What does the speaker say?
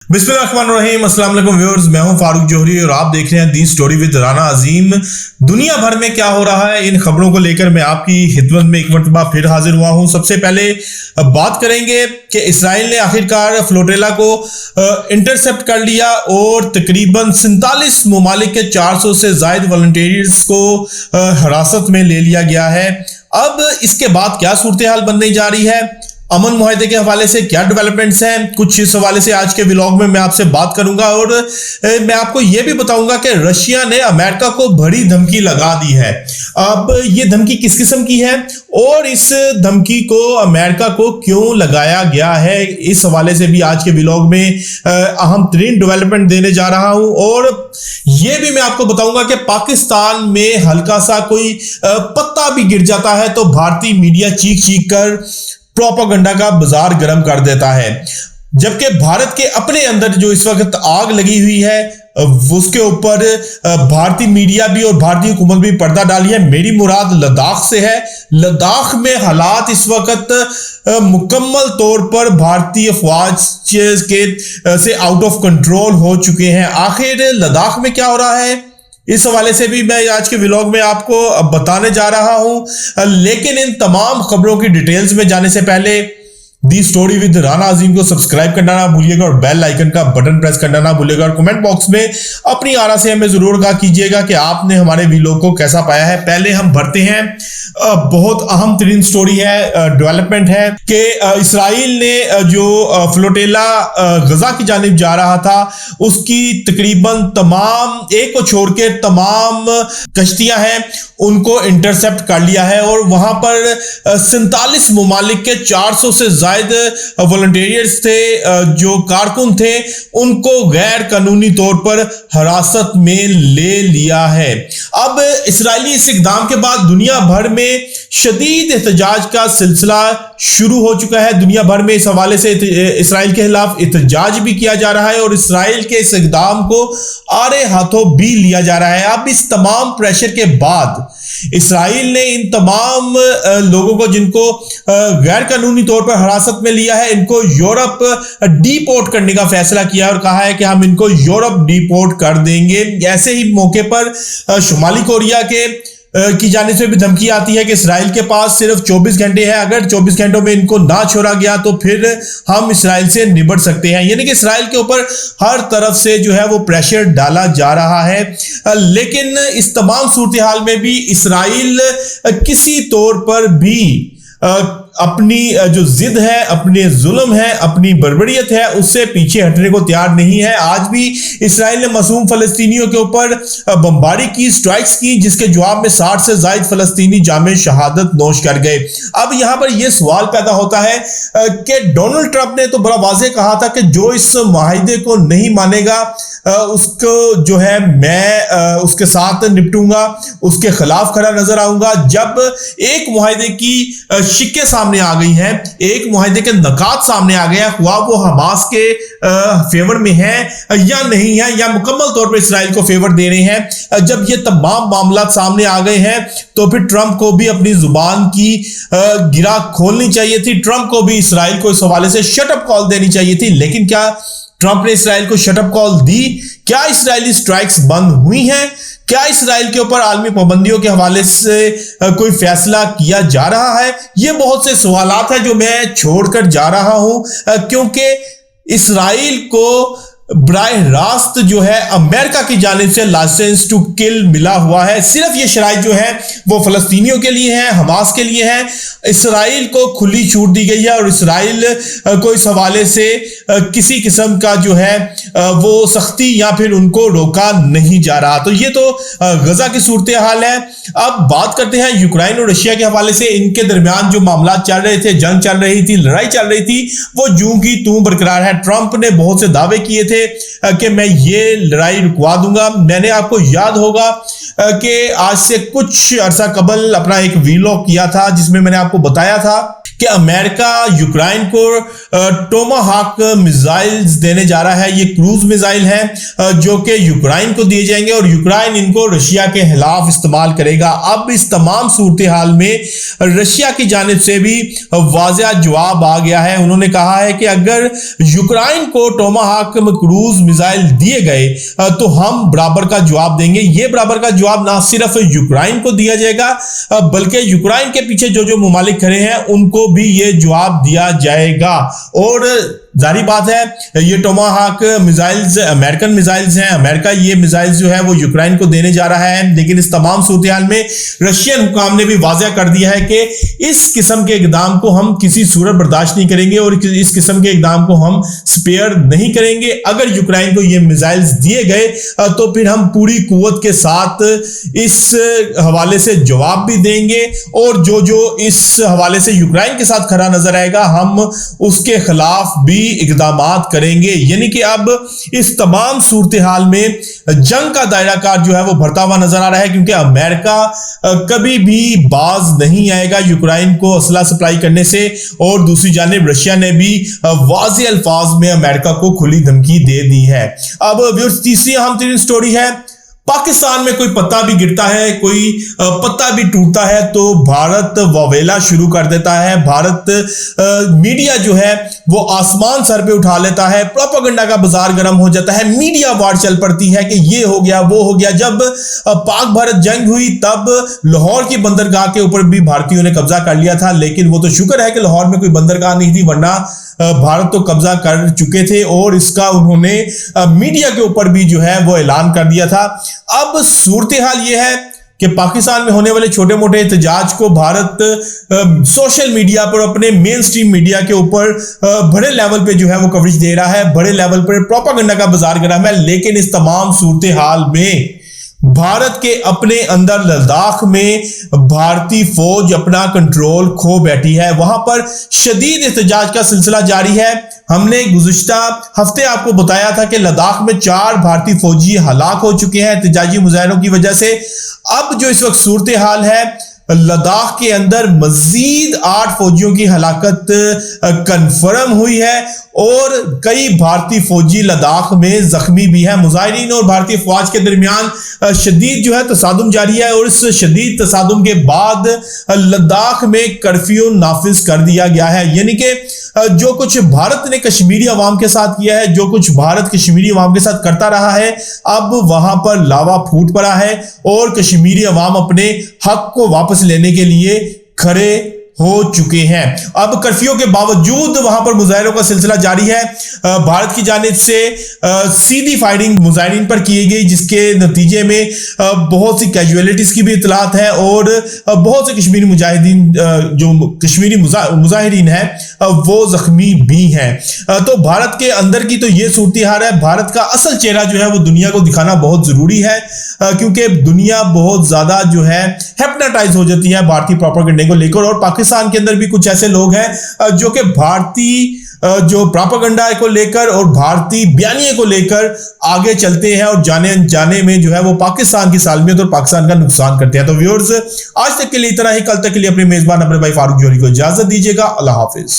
बिस्मिल्लाहिर्रहमानिर्रहीम, अस्सलाम वालेकुम व्यूअर्स। मैं हूं फारूक जोहरी और आप देख रहे हैं दी स्टोरी विद राना अजीम। दुनिया भर में क्या हो रहा है, इन खबरों को लेकर मैं आपकी खिदमत में एक मरतबा फिर हाजिर हुआ हूं। सबसे पहले बात करेंगे कि इसराइल ने आखिरकार फ्लोटेला को इंटरसेप्ट कर लिया और तकरीबन 47 ममालिक के 400 से ज्यादा वॉलंटियर्स को हिरासत में ले लिया गया है। अब इसके बाद क्या सूरत हाल बनने जा रही है, अमन मुआहदे के हवाले से क्या डेवलपमेंट्स हैं, कुछ इस हवाले से आज के व्लॉग में मैं आपसे बात करूंगा। और मैं आपको यह भी बताऊंगा कि रशिया ने अमेरिका को बड़ी धमकी लगा दी है। अब ये धमकी किस किस्म की है और इस धमकी को अमेरिका को क्यों लगाया गया है, इस हवाले से भी आज के व्लॉग में अहम तरीन डेवलपमेंट देने जा रहा हूं। और यह भी मैं आपको बताऊंगा कि पाकिस्तान में हल्का सा कोई पत्ता भी गिर जाता है तो भारतीय मीडिया चीख चीख कर प्रोपेगेंडा का बाजार गर्म कर देता है, जबकि भारत के अपने अंदर जो इस वक्त आग लगी हुई है उसके ऊपर भारतीय मीडिया भी और भारतीय हुकूमत भी पर्दा डाली है। मेरी मुराद लद्दाख से है। लद्दाख में हालात इस वक्त मुकम्मल तौर पर भारतीय फौज के से आउट ऑफ कंट्रोल हो चुके हैं। आखिर लद्दाख में क्या हो रहा है, इस हवाले से भी मैं आज के व्लॉग में आपको बताने जा रहा हूं। लेकिन इन तमाम खबरों की डिटेल्स में जाने से पहले दी स्टोरी विद राना अजीम को सब्सक्राइब करना ना भूलिएगा और बेल आइकन का बटन प्रेस करना ना भूलिएगा। और कमेंट बॉक्स में अपनी आरा से हमें जरूर कहा कीजिएगा कि आपने हमारे व्लॉग को कैसा पाया है। पहले हम बढ़ते हैं, बहुत अहम तरीन स्टोरी है, डेवलपमेंट है कि इसराइल ने जो फ्लोटेला गजा की जानिब जा रहा था उसकी तकरीबन तमाम, एक को छोड़ के तमाम कश्तियां हैं उनको इंटरसेप्ट कर लिया है और वहां पर 47 ममालिक के 400 से वॉलंटियर्स थे, जो कारकुन थे, उनको गैर कानूनी तौर पर हिरासत में ले लिया है। अब इसराइली इस इक़दाम के बाद दुनिया भर में शदीद एहतजाज का सिलसिला शुरू हो चुका है। दुनिया भर में इस हवाले से इसराइल के खिलाफ एहतजाज भी किया जा रहा है और इसराइल के इस इक़दाम को आड़े हाथों भी लिया जा रहा है। अब इस तमाम प्रेशर के बाद इसराइल ने इन तमाम लोगों को, जिनको गैर कानूनी तौर पर हिरासत में लिया है, इनको यूरोप डिपोर्ट करने का फैसला किया और कहा है कि हम इनको यूरोप डिपोर्ट कर देंगे। ऐसे ही मौके पर शुमाली कोरिया के की जाने से भी धमकी आती है कि इसराइल के पास सिर्फ 24 घंटे है, अगर 24 घंटों में इनको ना छोड़ा गया तो फिर हम इसराइल से निपट सकते हैं। यानी कि इसराइल के ऊपर हर तरफ से जो है वो प्रेशर डाला जा रहा है। लेकिन इस तमाम सूरत हाल में भी इसराइल किसी तौर पर भी अपनी जो जिद है, अपने जुल्म है, अपनी बर्बरियत है, उससे पीछे हटने को तैयार नहीं है। आज भी इसराइल ने मासूम फलस्तीनियों के ऊपर बमबारी की, स्ट्राइक्स की, जिसके जवाब में 60 से ज्यादा फलस्तीनी जामे शहादत नोश कर गए। अब यहां पर यह सवाल पैदा होता है कि डोनाल्ड ट्रंप ने तो बड़ा वाज़ेह कहा था कि जो इस मुआहदे को नहीं मानेगा उसको जो है मैं उसके साथ निपटूंगा, उसके खिलाफ खड़ा नजर आऊंगा। जब एक मुआहदे की शिक्के सामने आ गई हैं, एक मुआहदे के नकात सामने आ गया, हुआ वो हमास के फेवर में है या नहीं है, या मुकम्मल तौर पर इसराइल को फेवर दे रहे हैं, जब ये तमाम मामला सामने आ गए हैं तो फिर ट्रंप को भी अपनी जुबान की गिरा खोलनी चाहिए थी। ट्रंप को भी इसराइल को इस हवाले से शटअप कॉल देनी चाहिए थी। लेकिन क्या ट्रंप ने इसराइल को शटअप कॉल दी? क्या इसराइली स्ट्राइक्स बंद हुई हैं? क्या इसराइल के ऊपर आलमी पाबंदियों के हवाले से कोई फैसला किया जा रहा है? ये बहुत से सवालात हैं जो मैं छोड़कर जा रहा हूं, क्योंकि इसराइल को बराह रास्त जो है अमेरिका की जानिब से लाइसेंस टू किल मिला हुआ है। सिर्फ ये शराइत जो है वो फलस्तीनियों के लिए है, हमास के लिए है। इसराइल को खुली छूट दी गई है और इसराइल को इस हवाले से किसी किस्म का जो है वो सख्ती या फिर उनको रोका नहीं जा रहा। तो ये तो गजा की सूरत हाल है। अब बात करते हैं यूक्रेन और रशिया के हवाले से। इनके दरमियान जो मामला चल रहे थे, जंग चल रही थी, लड़ाई चल रही थी, वो यूं की तूं बरकरार है। ट्रंप ने बहुत से दावे किए थे कि मैं ये लड़ाई रुकवा दूंगा। मैंने, आपको याद होगा कि आज से कुछ अरसा कबल अपना एक वीलॉग किया था जिसमें मैंने आपको बताया था कि अमेरिका यूक्रेन को टोमाहाक मिसाइल्स देने जा रहा है। ये क्रूज मिसाइल है जो कि यूक्रेन को दिए जाएंगे और यूक्रेन इनको रशिया के खिलाफ इस्तेमाल करेगा। अब इस तमाम सूरत हाल में रशिया की जानिब से भी वाज़ेह जवाब आ गया है। उन्होंने कहा है कि अगर यूक्रेन को टोमाहाक क्रूज मिसाइल दिए गए तो हम बराबर का जवाब देंगे। ये बराबर का जवाब ना सिर्फ यूक्रेन को दिया जाएगा बल्कि यूक्रेन के पीछे जो जो ममालिक खड़े हैं उनको भी ये जवाब दिया जाएगा। और जारी बात है ये टोमाहाक मिसाइल्स अमेरिकन मिसाइल्स हैं। अमेरिका ये मिसाइल्स जो है वो यूक्रेन को देने जा रहा है, लेकिन इस तमाम सूरत हाल में रशियन हुकाम ने भी वाज़ेह कर दिया है कि इस किस्म के इकदाम को हम किसी सूरत बर्दाश्त नहीं करेंगे और इस किस्म के इकदाम को हम स्पेयर नहीं करेंगे। अगर यूक्रेन को ये मिसाइल्स दिए गए तो फिर हम पूरी कुव्वत के साथ इस हवाले से जवाब भी देंगे और जो जो इस हवाले से यूक्रेन के साथ खड़ा नजर आएगा हम उसके खिलाफ भी इकदामात करेंगे। यानी कि अब इस तमाम सूरत हाल में जंग का दायरा कार जो है वो बढ़ता हुआ नजर आ रहा है, क्योंकि अमेरिका कभी भी बाज नहीं आएगा यूक्रेन को असला सप्लाई करने से। और दूसरी जानिब रशिया ने भी वाज़ेह अल्फाज में अमेरिका को खुली धमकी दे दी है। अब व्यूअर्स, तीसरी अहम तरीन स्टोरी है, पाकिस्तान में कोई पत्ता भी गिरता है, कोई पत्ता भी टूटता है तो भारत वावेला शुरू कर देता है। भारत मीडिया जो है वो आसमान सर पे उठा लेता है, प्रोपेगेंडा का बाजार गर्म हो जाता है, मीडिया वार चल पड़ती है कि ये हो गया वो हो गया। जब पाक भारत जंग हुई तब लाहौर की बंदरगाह के ऊपर भी भारतीयों ने कब्जा कर लिया था, लेकिन वो तो शुक्र है कि लाहौर में कोई बंदरगाह नहीं थी, वरना भारत तो कब्जा कर चुके थे और इसका उन्होंने मीडिया के ऊपर भी जो है वो ऐलान कर दिया था। अब सूरत हाल ये है कि पाकिस्तान में होने वाले छोटे मोटे एहतजाज को भारत सोशल मीडिया पर अपने मेन स्ट्रीम मीडिया के ऊपर बड़े लेवल पे जो है वो कवरेज दे रहा है, बड़े लेवल पर प्रोपेगेंडा का बाजार गर्म है। लेकिन इस तमाम सूरत हाल में भारत के अपने अंदर लद्दाख में भारतीय फौज अपना कंट्रोल खो बैठी है, वहां पर शदीद एहतजाज का सिलसिला जारी है। हमने गुज़िश्ता हफ्ते आपको बताया था कि लद्दाख में 4 भारतीय फौजी हलाक हो चुके हैं एहतजाजी मुजाहरों की वजह से। अब जो इस वक्त सूरत हाल है, लद्दाख के अंदर मजीद 8 फौजियों की हलाकत कंफर्म हुई है और कई भारतीय फौजी लद्दाख में जख्मी भी हैं। मुजाहिरीन और भारतीय फौज के दरमियान शदीद जो है तसादुम जारी है और इस शदीद तसादुम के बाद लद्दाख में कर्फ्यू नाफिज कर दिया गया है। यानी कि जो कुछ भारत ने कश्मीरी अवाम के साथ किया है, जो कुछ भारत कश्मीरी अवाम के साथ करता रहा है, अब वहां पर लावा फूट पड़ा है और कश्मीरी अवाम अपने हक को वापस लेने के लिए खड़े हो चुके हैं। अब कर्फ्यू के बावजूद वहां पर मुजाहिरों का सिलसिला जारी है। भारत की जानिब से सीधी फायरिंग मुजाहिरीन पर की गई, जिसके नतीजे में बहुत सी कैजुअलिटीज की भी इतलात है और बहुत से कश्मीरी मुजाहिदीन जो कश्मीरी मुजाहिरीन है वो जख्मी भी हैं। तो भारत के अंदर की तो ये सूरत हाल है। भारत का असल चेहरा जो है वो दुनिया को दिखाना बहुत जरूरी है, क्योंकि दुनिया बहुत ज्यादा जो है हिप्नोटाइज हो जाती है भारतीय प्रोपेगेंडा को लेकर। और पाकिस्तान के अंदर भी कुछ ऐसे लोग हैं जो कि भारतीय जो प्रोपेगेंडा को लेकर और भारतीय बयानिए को लेकर आगे चलते हैं और जाने अनजाने में जो है वो पाकिस्तान की सालमियत और पाकिस्तान का नुकसान करते हैं। तो व्यूअर्स, आज तक के लिए इतना ही। कल तक के लिए अपने मेजबान अपने भाई फारूक जोहरी को इजाजत दीजिएगा। अल्लाह हाफिज।